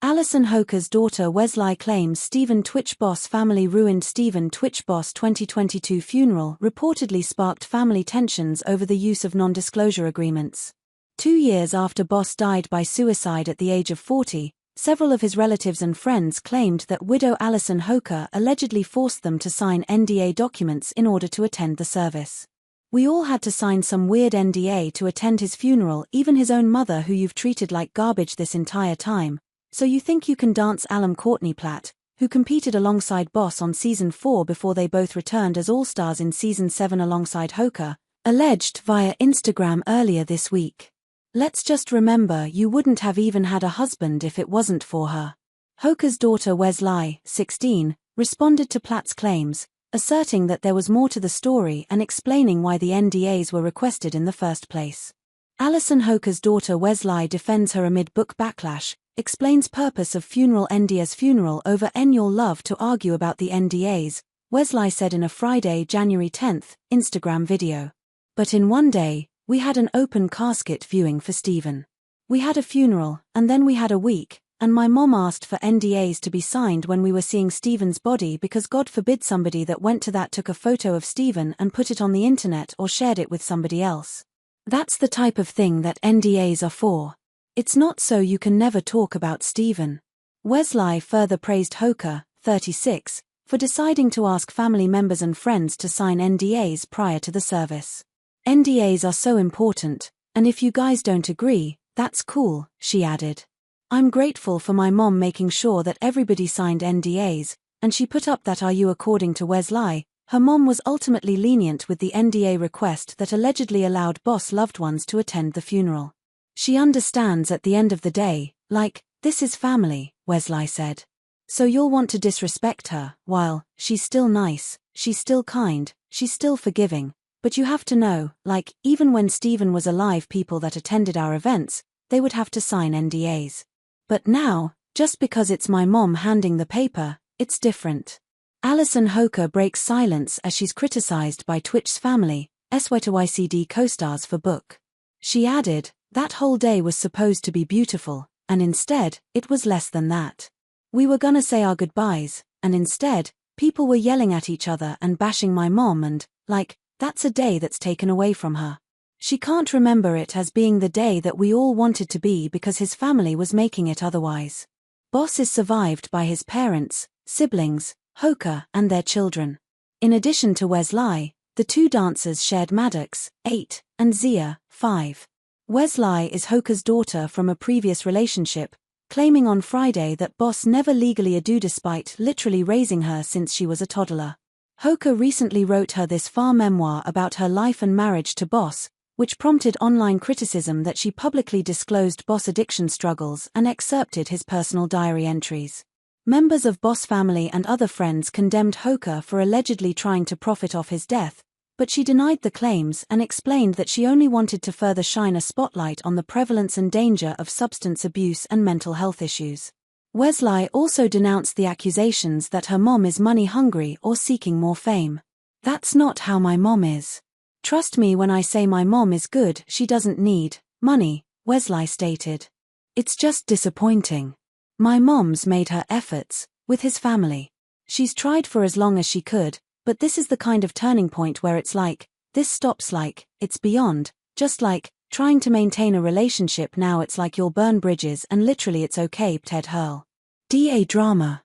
Allison Holker's daughter Weslie claims Stephen tWitch boss family ruined. Stephen tWitch boss 2022 funeral reportedly sparked family tensions over the use of non-disclosure agreements. 2 years after boss died by suicide at the age of 40, several of his relatives and friends claimed that widow Allison Holker allegedly forced them to sign NDA documents in order to attend the service. "We all had to sign some weird NDA to attend his funeral, even his own mother who you've treated like garbage this entire time. So you think you can dance?" Alum Courtney Platt, who competed alongside Boss on Season 4 before they both returned as All-Stars in Season 7 alongside Holker, alleged via Instagram earlier this week. "Let's just remember you wouldn't have even had a husband if it wasn't for her." Holker's daughter Weslie, 16, responded to Platt's claims, asserting that there was more to the story and explaining why the NDAs were requested in the first place. Allison Holker's daughter Weslie defends her amid book backlash, explains purpose of funeral NDA's funeral over annual love to argue about the NDAs, Weslie said in a Friday, January 10, Instagram video. "But in one day, we had an open casket viewing for Stephen. We had a funeral, and then we had a week, and my mom asked for NDAs to be signed when we were seeing Stephen's body because God forbid somebody that went to that took a photo of Stephen and put it on the internet or shared it with somebody else. That's the type of thing that NDAs are for. It's not so you can never talk about Stephen." Weslie further praised Holker, 36, for deciding to ask family members and friends to sign NDAs prior to the service. "NDAs are so important, and if you guys don't agree, that's cool," she added. "I'm grateful for my mom making sure that everybody signed NDAs, and she put up that RU." According to Weslie, her mom was ultimately lenient with the NDA request that allegedly allowed boss loved ones to attend the funeral. "She understands at the end of the day, like, this is family," Weslie said. "So you'll want to disrespect her, while, she's still nice, she's still kind, she's still forgiving, but you have to know, like, even when Stephen was alive people that attended our events, they would have to sign NDAs. But now, just because it's my mom handing the paper, it's different." Allison Holker breaks silence as she's criticized by tWitch's family, SYTYCD co-stars for book. She added, "That whole day was supposed to be beautiful, and instead, it was less than that. We were gonna say our goodbyes, and instead, people were yelling at each other and bashing my mom and, like, that's a day that's taken away from her. She can't remember it as being the day that we all wanted to be because his family was making it otherwise." Boss is survived by his parents, siblings, Holker, and their children. In addition to Weslie, the two dancers shared Maddox, 8, and Zia, 5. Weslie is Holker's daughter from a previous relationship, claiming on Friday that boss never legally adopted despite literally raising her since she was a toddler. Holker recently wrote her this far memoir about her life and marriage to boss, which prompted online criticism that she publicly disclosed boss addiction struggles and excerpted his personal diary entries. Members of boss family and other friends condemned Holker for allegedly trying to profit off his death, but she denied the claims and explained that she only wanted to further shine a spotlight on the prevalence and danger of substance abuse and mental health issues. Weslie also denounced the accusations that her mom is money-hungry or seeking more fame. "That's not how my mom is. Trust me when I say my mom is good, she doesn't need money," Weslie stated. "It's just disappointing. My mom's made her efforts, with his family. She's tried for as long as she could, but this is the kind of turning point where it's like, this stops like, it's beyond, just like, trying to maintain a relationship now it's like you'll burn bridges and literally it's okay." Ted Hurl. DA drama.